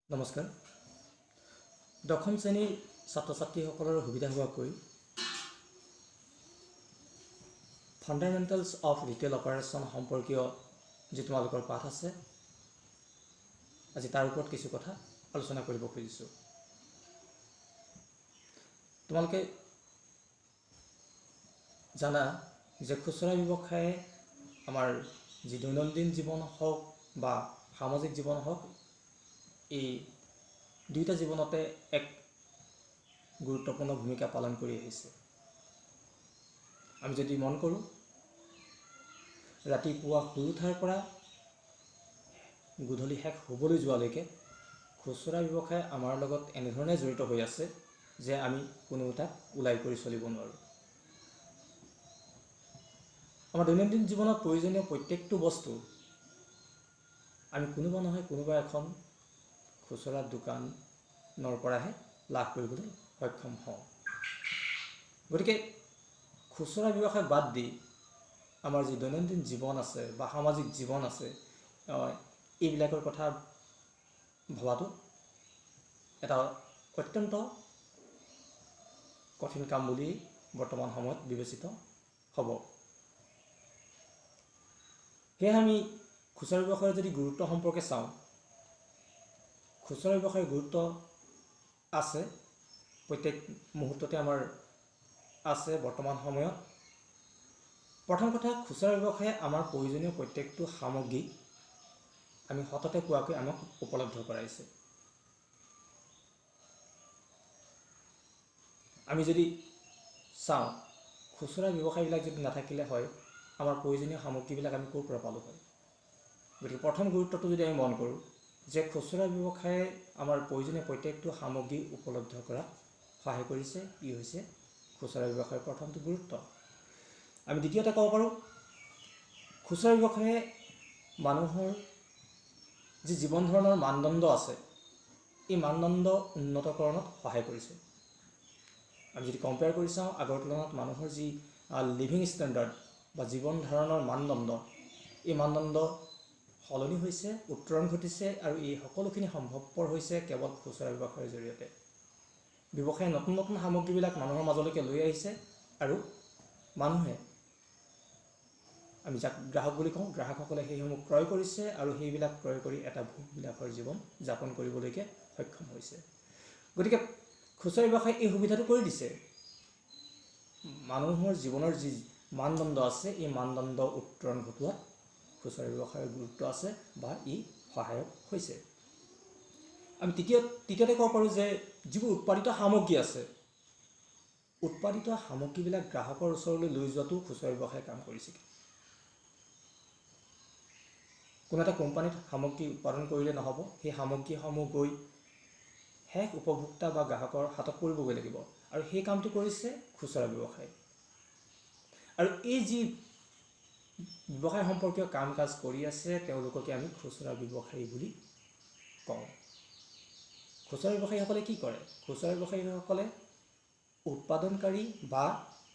নমস্কাৰ। দশম শ্ৰেণীৰ ছাত্ৰ ছাত্ৰীসকলৰ সুবিধা হোৱাকৈ ফাণ্ডামেণ্টেলছ অফ ৰিটেইল অপাৰেশ্যন সম্পৰ্কীয় যি তোমালোকৰ পাঠ আছে, আজি তাৰ ওপৰত কিছু কথা আলোচনা কৰিব খুজিছোঁ। তোমালোকে জানা যে খুচুৰা ব্যৱসায়ে আমাৰ যি দৈনন্দিন জীৱন হওক বা সামাজিক জীৱন হওক, এই দুইটা জীৱনতে এক গুৰুত্বপূৰ্ণ ভূমিকা পালন কৰি আহিছে। আমি যদি মন কৰোঁ, ৰাতিপুৱা শুই উঠাৰ পৰা গধূলি শেষ হ'বলৈ যোৱালৈকে খুচুৰা ব্যৱসায় আমাৰ লগত এনেধৰণে জড়িত হৈ আছে যে আমি কোনো তাক ওলাই কৰি চলিব নোৱাৰোঁ। আমাৰ দৈনন্দিন জীৱনত প্ৰয়োজনীয় প্ৰত্যেকটো বস্তু আমি কোনোবা নহয় কোনোবা এখন খুচুৰা দোকানৰ পৰাহে লাভ কৰিবলৈ সক্ষম হওঁ। গতিকে খুচুৰা ব্যৱসায় বাদ দি আমাৰ যি দৈনন্দিন জীৱন আছে বা সামাজিক জীৱন আছে, এইবিলাকৰ কথা ভবাটো এটা অত্যন্ত কঠিন কাম বুলি বৰ্তমান সময়ত বিবেচিত হ'ব। সেয়ে আমি খুচুৰা ব্যৱসায়ৰ যদি গুৰুত্ব সম্পৰ্কে চাওঁ, খুচুৰা ব্যৱসায়ৰ গুৰুত্ব আছে, প্ৰত্যেক মুহূৰ্ততে আমাৰ আছে। বৰ্তমান সময়ত প্ৰথম কথা, খুচুৰা ব্যৱসায়ে আমাৰ প্ৰয়োজনীয় প্ৰত্যেকটো সামগ্ৰী আমি সততে পোৱাকৈ আমাক উপলব্ধ কৰাইছে। আমি যদি চাওঁ, খুচুৰা ব্যৱসায়বিলাক যদি নাথাকিলে হয়, আমাৰ প্ৰয়োজনীয় সামগ্ৰীবিলাক আমি ক'ৰ পৰা পালোঁ হয়। গতিকে প্ৰথম গুৰুত্বটো যদি আমি মন কৰোঁ যে খুচুৰা ব্যৱসায়ে আমাৰ প্ৰয়োজনীয় প্ৰত্যেকটো সামগ্ৰী উপলব্ধ কৰাত সহায় কৰিছে, ই হৈছে খুচুৰা ব্যৱসায়ৰ প্ৰথমটো গুৰুত্ব। আমি দ্বিতীয়তে ক'ব পাৰোঁ, খুচুৰা ব্যৱসায়ে মানুহৰ যি জীৱন ধাৰণৰ মানদণ্ড আছে, এই মানদণ্ড উন্নতকৰণত সহায় কৰিছে। আমি যদি কম্পেয়াৰ কৰি চাওঁ, আগৰ তুলনাত মানুহৰ যি লিভিং ষ্টেণ্ডাৰ্ড বা জীৱন ধাৰণৰ মানদণ্ড, এই মানদণ্ড সলনি হৈছে, উত্তৰণ ঘটিছে, আৰু এই সকলোখিনি সম্ভৱপৰ হৈছে কেৱল খুচুৰা ব্যৱসায়ৰ জৰিয়তে। ব্যৱসায়ে নতুন নতুন সামগ্ৰীবিলাক মানুহৰ মাজলৈকে লৈ আহিছে, আৰু মানুহে, আমি যাক গ্ৰাহক বুলি কওঁ, গ্ৰাহকসকলে সেইসমূহ ক্ৰয় কৰিছে আৰু সেইবিলাক ক্ৰয় কৰি এটা ভোগবিলাসৰ জীৱন যাপন কৰিবলৈকে সক্ষম হৈছে। গতিকে খুচুৰা ব্যৱসায়ে এই সুবিধাটো কৰি দিছে, মানুহৰ জীৱনৰ যি মানদণ্ড আছে, এই মানদণ্ড উত্তৰণ ঘটোৱাত খুচুৰা ব্যৱসায়ৰ গুৰুত্ব আছে বা ই সহায়ক হৈছে। আমি তৃতীয়তে ক'ব পাৰোঁ যে যিবোৰ উৎপাদিত সামগ্ৰী আছে, উৎপাদিত সামগ্ৰীবিলাক গ্ৰাহকৰ ওচৰলৈ লৈ যোৱাটো খুচুৰা ব্যৱসায়ে কাম কৰিছে। কোনো এটা কোম্পানীত সামগ্ৰী উৎপাদন কৰিলে নহ'ব, সেই সামগ্ৰীসমূহ গৈ শেষ উপভোক্তা বা গ্ৰাহকৰ হাতত পৰিবগৈ লাগিব, আৰু সেই কামটো কৰিছে খুচুৰা ব্যৱসায়। আৰু এই যি ব্যৱসায় সম্পৰ্কীয় কাম কাজ কৰি আছে, তেওঁলোককে আমি খুচুৰা ব্যৱসায়ী বুলি কওঁ। খুচুৰা ব্যৱসায়ীসকলে কি কৰে? খুচুৰা ব্যৱসায়ীসকলে উৎপাদনকাৰী বা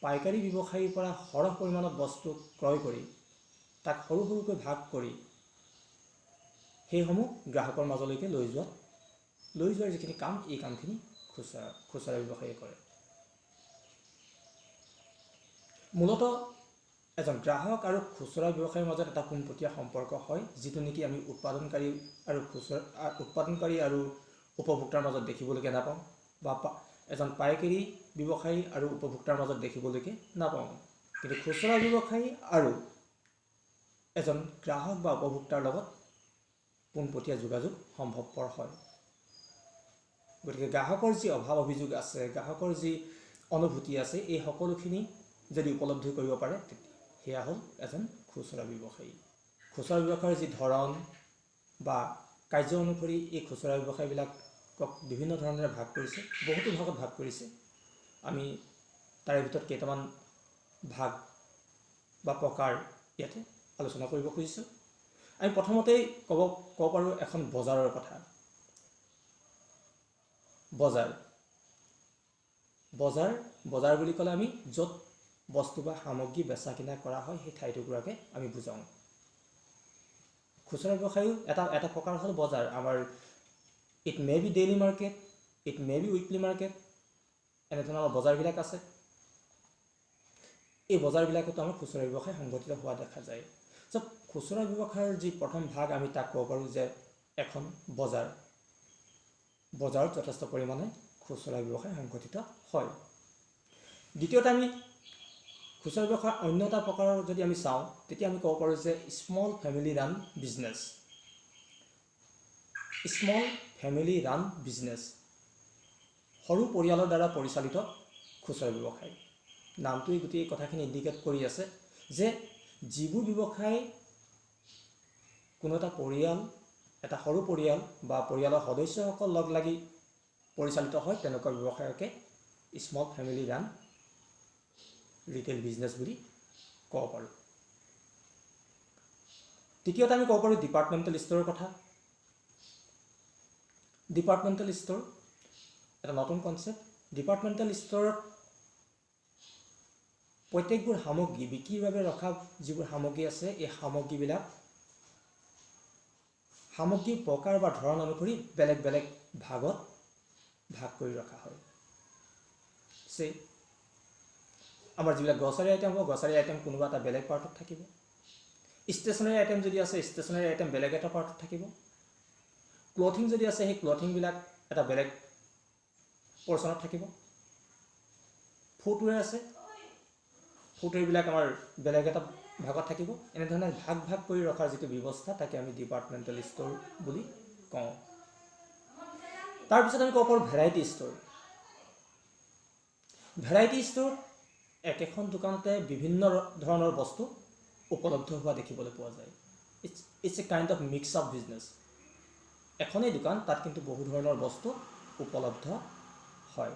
পাইকাৰী ব্যৱসায়ীৰ পৰা সৰহ পৰিমাণত বস্তু ক্ৰয় কৰি তাক সৰু সৰুকৈ ভাগ কৰি সেইসমূহ গ্ৰাহকৰ মাজলৈকে লৈ যোৱাৰ যিখিনি কাম, এই কামখিনি খুচুৰা ব্যৱসায়ীয়ে কৰে। মূলতঃ এজন গ্ৰাহক আৰু খুচুৰা ব্যৱসায়ীৰ মাজত এটা পোনপটীয়া সম্পৰ্ক হয়, যিটো নেকি আমি উৎপাদনকাৰী আৰু উপভোক্তাৰ মাজত দেখিবলৈকে নাপাওঁ, বা এজন পাইকাৰী ব্যৱসায়ী আৰু উপভোক্তাৰ মাজত দেখিবলৈকে নাপাওঁ। কিন্তু খুচুৰা ব্যৱসায়ী আৰু এজন গ্ৰাহক বা উপভোক্তাৰ লগত পোনপটীয়া যোগাযোগ সম্ভৱপৰ হয়। গতিকে গ্ৰাহকৰ যি অভাৱ অভিযোগ আছে, গ্ৰাহকৰ যি অনুভূতি আছে, এই সকলোখিনি যদি উপলব্ধি কৰিব পাৰে, সেয়া হ'ল এজন খুচুৰা ব্যৱসায়ী। খুচুৰা ব্যৱসায়ৰ যি ধৰণ বা কাৰ্য অনুসৰি এই খুচুৰা ব্যৱসায়ীবিলাকক বিভিন্ন ধৰণেৰে ভাগ কৰিছে, বহুতো ভাগত ভাগ কৰিছে। আমি তাৰে ভিতৰত কেইটামান ভাগ বা প্ৰকাৰ ইয়াতে আলোচনা কৰিব খুজিছোঁ। আমি প্ৰথমতেই ক'ব পাৰোঁ এখন বজাৰৰ কথা। বজাৰ বুলি ক'লে আমি য'ত বস্তু বা সামগ্ৰী বেচা কিনা কৰা হয়, সেই ঠাইটুকুৰাকে আমি বুজাওঁ। খুচুৰা ব্যৱসায়ো এটা প্ৰকাৰ হ'ল বজাৰ। আমাৰ it may be daily market, it may be weekly market, এনেধৰণৰ বজাৰবিলাক আছে। এই বজাৰবিলাকতো আমাৰ খুচুৰা ব্যৱসায় সংঘটিত হোৱা দেখা যায়। চ' খুচুৰা ব্যৱসায়ৰ যি প্ৰথম ভাগ আমি তাক ক'ব পাৰোঁ যে এখন বজাৰত যথেষ্ট পৰিমাণে খুচুৰা ব্যৱসায় সংঘটিত হয়। দ্বিতীয়তে আমি খুচুৰা ব্যৱসায়ৰ অন্য এটা প্ৰকাৰৰ যদি আমি চাওঁ তেতিয়া আমি ক'ব পাৰোঁ যে small family run business. Small family run business, সৰু পৰিয়ালৰ দ্বাৰা পৰিচালিত খুচুৰা ব্যৱসায়। নামটোৱে গোটেই কথাখিনি ইণ্ডিকেট কৰি আছে যে যিবোৰ ব্যৱসায় কোনো এটা পৰিয়াল, এটা সৰু পৰিয়াল বা পৰিয়ালৰ সদস্যসকল লগ লাগি পৰিচালিত হয় তেনেকুৱা ব্যৱসায়কে small family run retail business বুলি ক'ব পাৰোঁ। তৃতীয়তে আমি ক'ব পাৰোঁ ডিপাৰ্টমেণ্টেল ষ্ট'ৰৰ কথা। ডিপাৰ্টমেণ্টেল ষ্ট'ৰ এটা নতুন কনচেপ্ট। ডিপাৰ্টমেণ্টেল ষ্ট'ৰত প্ৰত্যেকবোৰ সামগ্ৰী বিক্ৰীৰ বাবে ৰখা যিবোৰ সামগ্ৰী আছে এই সামগ্ৰীৰ প্ৰকাৰ বা ধৰণ অনুসৰি বেলেগ বেলেগ ভাগত ভাগ কৰি ৰখা হয়। আমাৰ যিবিলাক গ্ৰচাৰী আইটেম হ'ব, গ্ৰচাৰী আইটেম কোনোবা এটা বেলেগ পাৰ্টত থাকিব। ষ্টেচনাৰী আইটেম যদি আছে ষ্টেচনাৰী আইটেম বেলেগ এটা পাৰ্টত থাকিব। ক্লথিং যদি আছে সেই ক্লথিংবিলাক এটা বেলেগ পৰ্চনত থাকিব। ফুটৱেৰ আছে, ফুটৱেৰবিলাক আমাৰ বেলেগ এটা ভাগত থাকিব। এনেধৰণে ভাগ ভাগ কৰি ৰখাৰ যিটো ব্যৱস্থা তাকে আমি ডিপাৰ্টমেণ্টেল ষ্ট'ৰ বুলি কওঁ। তাৰপিছত আমি ক'ব পাৰোঁ ভেৰাইটি ষ্ট'ৰ। ভেৰাইটি ষ্ট'ৰ একেখন দোকানতে বিভিন্ন ধৰণৰ বস্তু উপলব্ধ হোৱা দেখিবলৈ পোৱা যায়। It's a kind of mix up business. এখনেই দোকান, তাত কিন্তু বহু ধৰণৰ বস্তু উপলব্ধ হয়।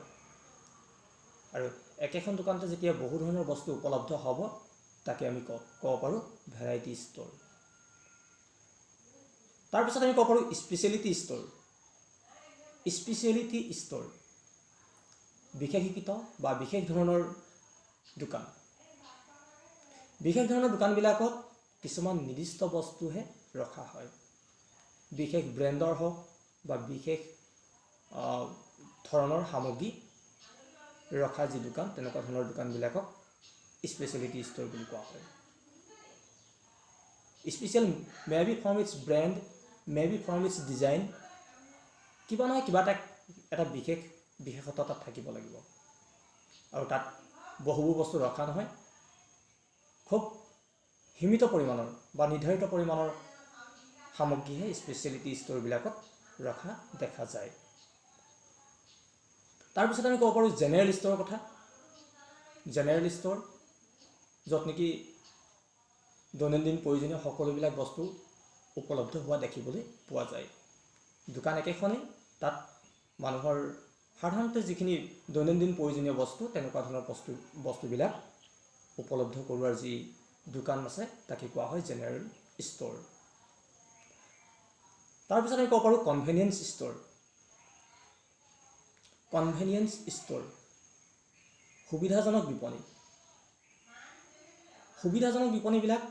আৰু একেখন দোকানতে যেতিয়া বহু ধৰণৰ বস্তু উপলব্ধ হ'ব তাকে আমি ক'ব পাৰোঁ ভেৰাইটি ষ্ট'ৰ। তাৰপিছত আমি ক'ব পাৰোঁ স্পেচিয়েলিটি ষ্ট'ৰ। স্পেচিয়েলিটি ষ্ট'ৰ বিশেষিত বা বিশেষ ধৰণৰ দোকান। বিশেষ ধৰণৰ দোকানবিলাকত কিছুমান নিৰ্দিষ্ট বস্তুহে ৰখা হয়। বিশেষ ব্ৰেণ্ডৰ হওক বা বিশেষ ধৰণৰ সামগ্ৰী ৰখা যি দোকান তেনেকুৱা ধৰণৰ দোকানবিলাকক স্পেচিয়েলিটি ষ্ট'ৰ বুলি কোৱা হয়। Special maybe from its brand, maybe from its design. কিবা নহয় কিবা এটা বিশেষত্ব তাত থাকিব লাগিব। আৰু তাত বহুবোৰ বস্তু ৰখা নহয়, খুব সীমিত পৰিমাণৰ বা নিৰ্ধাৰিত পৰিমাণৰ সামগ্ৰীহে স্পেচিয়েলিটি ষ্ট'ৰবিলাকত ৰখা দেখা যায়। তাৰপিছত আমি ক'ব পাৰোঁ জেনেৰেল ষ্ট'ৰৰ কথা। জেনেৰেল ষ্ট'ৰ য'ত নেকি দৈনন্দিন প্ৰয়োজনীয় সকলোবিলাক বস্তু উপলব্ধ হোৱা দেখিবলৈ পোৱা যায়। দোকান একেখনেই, তাত মানুহৰ সাধাৰণতে যিখিনি দৈনন্দিন প্ৰয়োজনীয় বস্তু তেনেকুৱা ধৰণৰ বস্তুবিলাক উপলব্ধ কৰোৱাৰ যি দোকান আছে তাকে কোৱা হয় জেনেৰেল ষ্ট'ৰ। তাৰপিছত আমি ক'ব পাৰোঁ কনভেনিয়েন্স ষ্ট'ৰ। কনভেনিয়েন্স ষ্ট'ৰ সুবিধাজনক বিপণী। সুবিধাজনক বিপণীবিলাক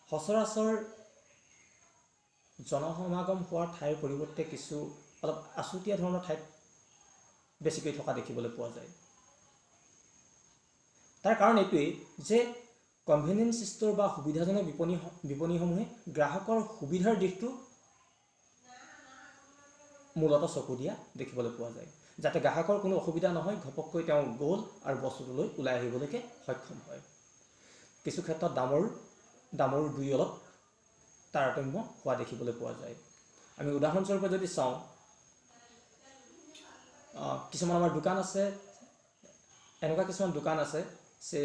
সচৰাচৰ জনসমাগম হোৱাৰ ঠাইৰ পৰিৱৰ্তে কিছু অলপ আছুতীয়া ধৰণৰ ঠাইত বেছিকৈ থকা দেখিবলৈ পোৱা যায়। তাৰ কাৰণ এইটোৱেই যে কনভেনিয়েন্স ষ্ট'ৰ বা সুবিধাজনক বিপণীসমূহে গ্ৰাহকৰ সুবিধাৰ দিশটো মূলত চকু দিয়া দেখিবলৈ পোৱা যায়, যাতে গ্ৰাহকৰ কোনো অসুবিধা নহয়, ঘপককৈ তেওঁ গ'ল আৰু বস্তুটো লৈ ওলাই আহিবলৈকে সক্ষম হয়। কিছু ক্ষেত্ৰত দামৰো দুই অলপ তাৰতম্য হোৱা দেখিবলৈ পোৱা যায়। আমি উদাহৰণস্বৰূপে যদি চাওঁ, কিছুমান আমাৰ দোকান আছে, এনেকুৱা কিছুমান দোকান আছে যে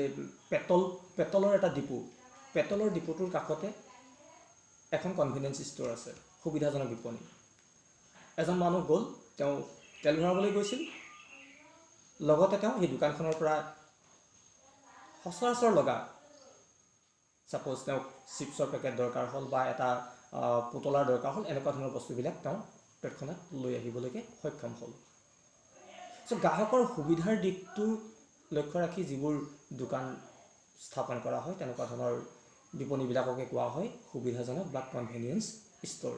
পেট্ৰলৰ এটা ডিপু, পেট্ৰলৰ ডিপুটোৰ কাষতে এখন কনভেনিয়েন্স ষ্ট'ৰ আছে, সুবিধাজনক বিপণী। এজন মানুহ গ'ল, তেওঁ তেল ভৰাবলৈ গৈছিল, লগতে তেওঁ সেই দোকানখনৰ পৰা সচৰাচৰ লগা ছাপ'জ তেওঁক চিপছৰ পেকেট দৰকাৰ হ'ল বা এটা পুতলাৰ দৰকাৰ হ'ল, এনেকুৱা ধৰণৰ বস্তুবিলাক তেওঁ তৎক্ষণাত লৈ আহিবলৈকে সক্ষম হ'ল। চ' গ্ৰাহকৰ সুবিধাৰ দিশটো লক্ষ্য ৰাখি যিবোৰ দোকান স্থাপন কৰা হয় তেনেকুৱা ধৰণৰ বিপণীবিলাককে কোৱা হয় সুবিধাজনক বা কনভেনিয়েন্স ষ্ট'ৰ।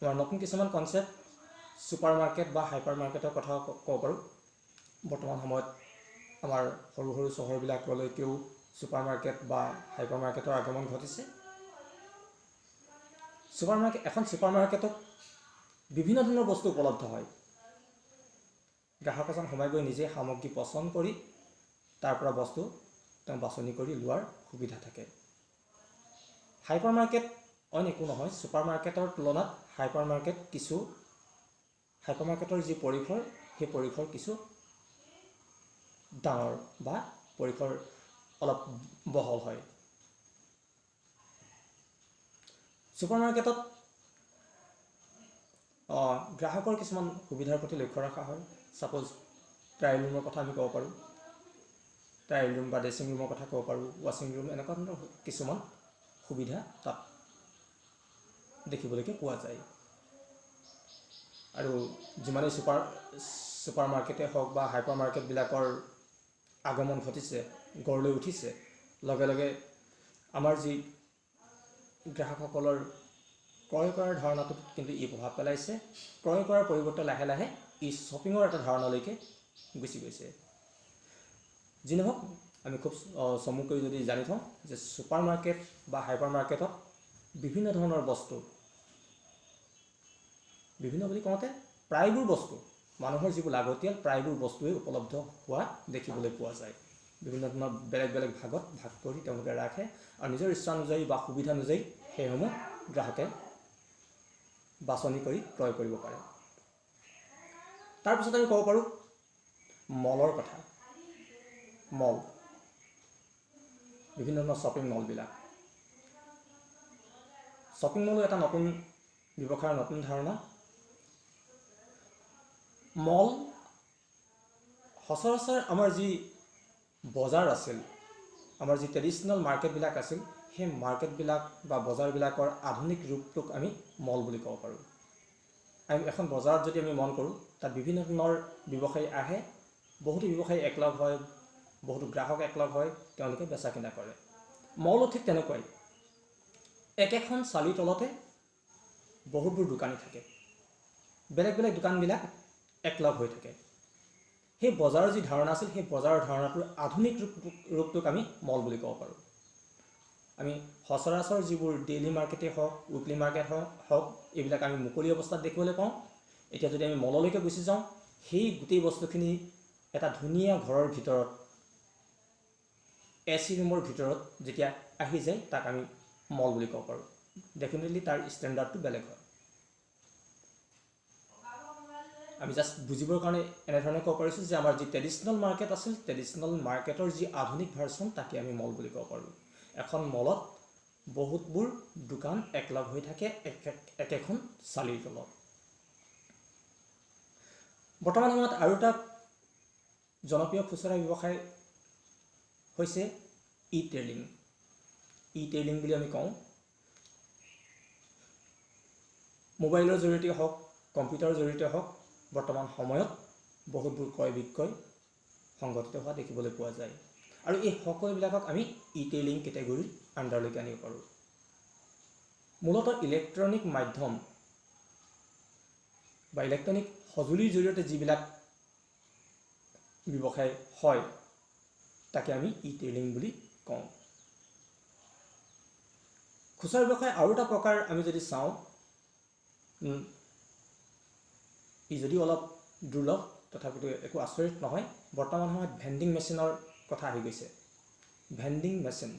আমাৰ নতুন কিছুমান কনচেপ্ট ছুপাৰ মাৰ্কেট বা হাইপাৰ মাৰ্কেটৰ কথা ক'ব পাৰোঁ। বৰ্তমান সময়ত আমাৰ সৰু সৰু চহৰবিলাকলৈকেও ছুপাৰ মাৰ্কেট বা হাইপাৰ মাৰ্কেটৰ আগমন ঘটিছে। এখন ছুপাৰ মাৰ্কেটত বিভিন্ন ধৰণৰ বস্তু উপলব্ধ হয়। গ্ৰাহক এজন সোমাই গৈ নিজে সামগ্ৰী পচন্দ কৰি তাৰ পৰা বস্তু তেওঁ বাছনি কৰি লোৱাৰ সুবিধা থাকে। হাইপাৰ মাৰ্কেট অইন একো নহয়, ছুপাৰ মাৰ্কেটৰ তুলনাত হাইপাৰ মাৰ্কেটৰ যি পৰিসৰ, সেই পৰিসৰ কিছু ডাঙৰ বা পৰিসৰ অলপ বহল হয়। ছুপাৰ মাৰ্কেটত গ্ৰাহকৰ কিছুমান সুবিধাৰ প্ৰতি লক্ষ্য ৰখা হয়। ছাপ'জ ট্ৰায়েল ৰুমৰ কথা আমি ক'ব পাৰোঁ, ট্ৰায়েল ৰুম বা ড্ৰেছিং ৰুমৰ কথা ক'ব পাৰোঁ, ৱাশ্বিং ৰুম, এনেকুৱা ধৰণৰ কিছুমান সুবিধা তাত দেখিবলৈকে পোৱা যায়। আৰু যিমানেই ছুপাৰ মাৰ্কেটেই হওক বা হাইপাৰ মাৰ্কেটবিলাকৰ আগমন ঘটিছে, গঢ় লৈ উঠিছে, লগে লগে আমাৰ যি গ্ৰাহকসকলৰ ক্ৰয় কৰাৰ ধাৰণাটোত কিন্তু ই প্ৰভাৱ পেলাইছে। ক্ৰয় কৰাৰ পৰিৱৰ্তে লাহে লাহে ই শ্বপিঙৰ এটা ধাৰণালৈকে গুচি গৈছে। যি নহওক, আমি খুব চমুকৈ যদি জানি থওঁ যে ছুপাৰ মাৰ্কেট বা হাইপাৰ মাৰ্কেটত বিভিন্ন ধৰণৰ বস্তু, বিভিন্ন বুলি কওঁতে প্ৰায়বোৰ বস্তু, মানুহৰ যিবোৰ লাগতিয়াল প্ৰায়বোৰ বস্তুৱেই উপলব্ধ হোৱা দেখিবলৈ পোৱা যায়। বিভিন্ন ধৰণৰ বেলেগ বেলেগ ভাগত ভাগ কৰি তেওঁলোকে ৰাখে আৰু নিজৰ ইচ্ছানুযায়ী বা সুবিধা অনুযায়ী সেইসমূহ গ্ৰাহকে বাছনি কৰি ক্ৰয় কৰিব পাৰে। তাৰপিছত আমি ক'ব পাৰোঁ মলৰ কথা। মল, বিভিন্ন ধৰণৰ শ্বপিং মলবিলাক। শ্বপিং মলো এটা নতুন ব্যৱসায়ৰ নতুন ধাৰণা। মল সচৰাচৰ আমাৰ যি বজাৰ আছিল, আমাৰ যি ট্ৰেডিশ্যনেল মাৰ্কেটবিলাক আছিল, সেই মাৰ্কেটবিলাক বা বজাৰবিলাকৰ আধুনিক ৰূপটোক আমি মল বুলি ক'ব পাৰোঁ। এখন বজাৰত যদি আমি মন কৰোঁ, তাত বিভিন্ন ধৰণৰ ব্যৱসায়ী আহে, বহুতো ব্যৱসায়ী একলগ হয়, বহুতো গ্ৰাহক একলগ হয়, তেওঁলোকে বেচা কিনা কৰে। মলো ঠিক তেনেকুৱাই, একেখন চালিৰ তলতে বহুতবোৰ দোকানী থাকে, বেলেগ বেলেগ দোকানবিলাক একলগ হৈ থাকে। সেই বজাৰৰ যি ধাৰণা আছিল, সেই বজাৰৰ ধাৰণাটোৰ আধুনিক ৰূপটোক আমি মল বুলি ক'ব পাৰোঁ। আমি সচৰাচৰ যিবোৰ ডেইলি মাৰ্কেটেই হওক, উইকলি মাৰ্কেট হওক, এইবিলাক আমি মুকলি অৱস্থাত দেখিবলৈ পাওঁ। এতিয়া যদি আমি মললৈকে গুচি যাওঁ, সেই গোটেই বস্তুখিনি এটা ধুনীয়া ঘৰৰ ভিতৰত, AC ৰুমৰ ভিতৰত যেতিয়া আহি যায়, তাক আমি মল বুলি ক'ব পাৰোঁ। ডেফিনেটলি তাৰ ষ্টেণ্ডাৰ্ডটো বেলেগ হয়। আমি জাষ্ট বুজিবৰ কাৰণে এনেধৰণে ক'ব পাৰিছোঁ যে আমাৰ যি ট্ৰেডিশ্যনেল মাৰ্কেট আছিল, ট্ৰেডিশ্যনেল মাৰ্কেটৰ যি আধুনিক ভাৰ্চন, তাকে আমি মল বুলি ক'ব পাৰোঁ। এখন মলত বহুতবোৰ দোকান একলগ হৈ থাকে একেখন চালিৰ তলত। বৰ্তমান সময়ত আৰু এটা জনপ্ৰিয় খুচুৰা ব্যৱসায় হৈছে ই-টেইলিং। ই-টেইলিং বুলি আমি কওঁ। মোবাইলৰ জৰিয়তে হওক, কম্পিউটাৰৰ জৰিয়তে হওক, বৰ্তমান সময়ত বহুতবোৰ ক্ৰয় বিক্ৰয় সংঘটিত হোৱা দেখিবলৈ পোৱা যায়। আৰু এই সকলোবিলাকক আমি ই-টেইলিং কেটেগৰীৰ আণ্ডাৰলৈকে আনিব পাৰোঁ। মূলতঃ ইলেক্ট্ৰনিক মাধ্যম বা ইলেক্ট্ৰনিক সঁজুলিৰ জৰিয়তে যিবিলাক ব্যৱসায় হয়, তাকে আমি ই-টেইলিং বুলি কওঁ। খুচুৰা ব্যৱসায় আৰু এটা প্ৰকাৰ আমি যদি চাওঁ, ই যদিও অলপ দুৰ্লভ, তথাপিতো একো আচৰিত নহয়। বৰ্তমান সময়ত ভেণ্ডিং মেচিনৰ কথা আহি গৈছে। ভেণ্ডিং মেচিন,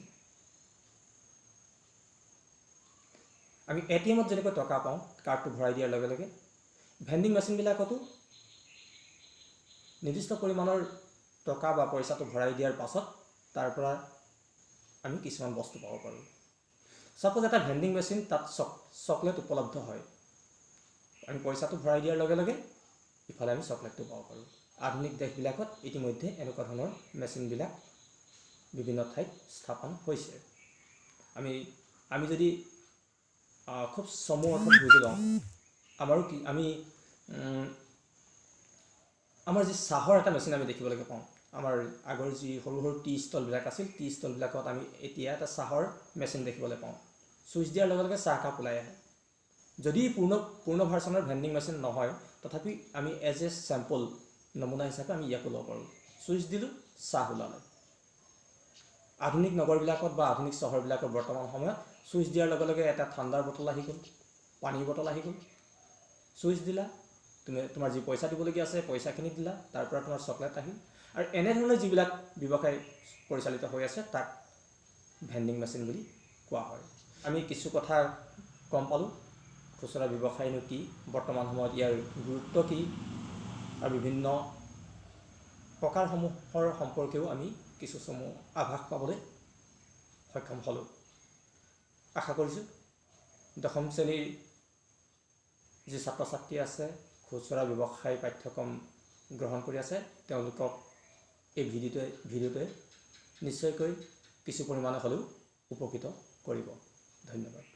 আমি ATMত যেনেকৈ টকা পাওঁ, কাৰ্ডটো ভৰাই দিয়াৰ লগে লগে, ভেণ্ডিং মেচিনবিলাকতো নিৰ্দিষ্ট পৰিমাণৰ টকা বা পইচাটো ভৰাই দিয়াৰ পাছত তাৰ পৰা আমি কিছুমান বস্তু পাব পাৰোঁ। ছাপ'জ এটা ভেণ্ডিং মেচিন, তাত চকলেট উপলব্ধ হয়। আমি পইচাটো ভৰাই দিয়াৰ লগে লগে ইফালে আমি চকলেটটো পাব পাৰোঁ। আধুনিক দেশবিলাকত ইতিমধ্যে এনেকুৱা ধৰণৰ মেচিনবিলাক বিভিন্ন ঠাইত স্থাপন হৈছে। আমি যদি খুব চমু অৰ্থত বুজি লওঁ, আমাৰ যি চাহৰ এটা মেচিন আমি দেখিবলৈ পাওঁ, আমাৰ আগৰ যি সৰু সৰু টি ষ্টলবিলাক আছিল, টি ষ্টলবিলাকত আমি এতিয়া এটা চাহৰ মেচিন দেখিবলৈ পাওঁ। ছুইচ দিয়াৰ লগে লগে চাহকাপ ওলাই আহে। যদি পূৰ্ণ ভাৰ্চনৰ ভেণ্ডিং মেচিন নহয় তথাপি আমি এজ এ চেম্পল নমুনা হিচাপে আমি ইয়াকো ল'ব পাৰোঁ। ছুইচ দিলোঁ, চাহ ওলালে। আধুনিক নগৰবিলাকত বা আধুনিক চহৰবিলাকত বৰ্তমান সময়ত ছুইচ দিয়াৰ লগে লগে এটা ঠাণ্ডাৰ বটল আহি গ'ল, পানীৰ বটল আহি গ'ল। ছুইচ দিলা, তোমাৰ যি পইচা দিবলগীয়া আছে পইচাখিনি দিলা, তাৰ পৰা তোমাৰ চকলেট আহিল। আৰু এনেধৰণে যিবিলাক ব্যৱসায় পৰিচালিত হৈ আছে তাক ভেণ্ডিং মেচিন বুলি কোৱা হয়। আমি কিছু কথা গম পালোঁ, খুচুৰা ব্যৱসায়নো কি, বৰ্তমান সময়ত ইয়াৰ গুৰুত্ব কি, আৰু বিভিন্ন প্ৰকাৰসমূহৰ সম্পৰ্কেও আমি কিছু চমু আভাস পাবলৈ সক্ষম হ'লোঁ। আশা কৰিছোঁ 10ম শ্ৰেণীৰ যি ছাত্ৰ ছাত্ৰী আছে খুচুৰা ব্যৱসায় পাঠ্যক্ৰম গ্ৰহণ কৰি আছে তেওঁলোকক এই ভিডিঅ'টোৱে নিশ্চয়কৈ কিছু পৰিমাণে হ'লেও উপকৃত কৰিব। ধন্যবাদ।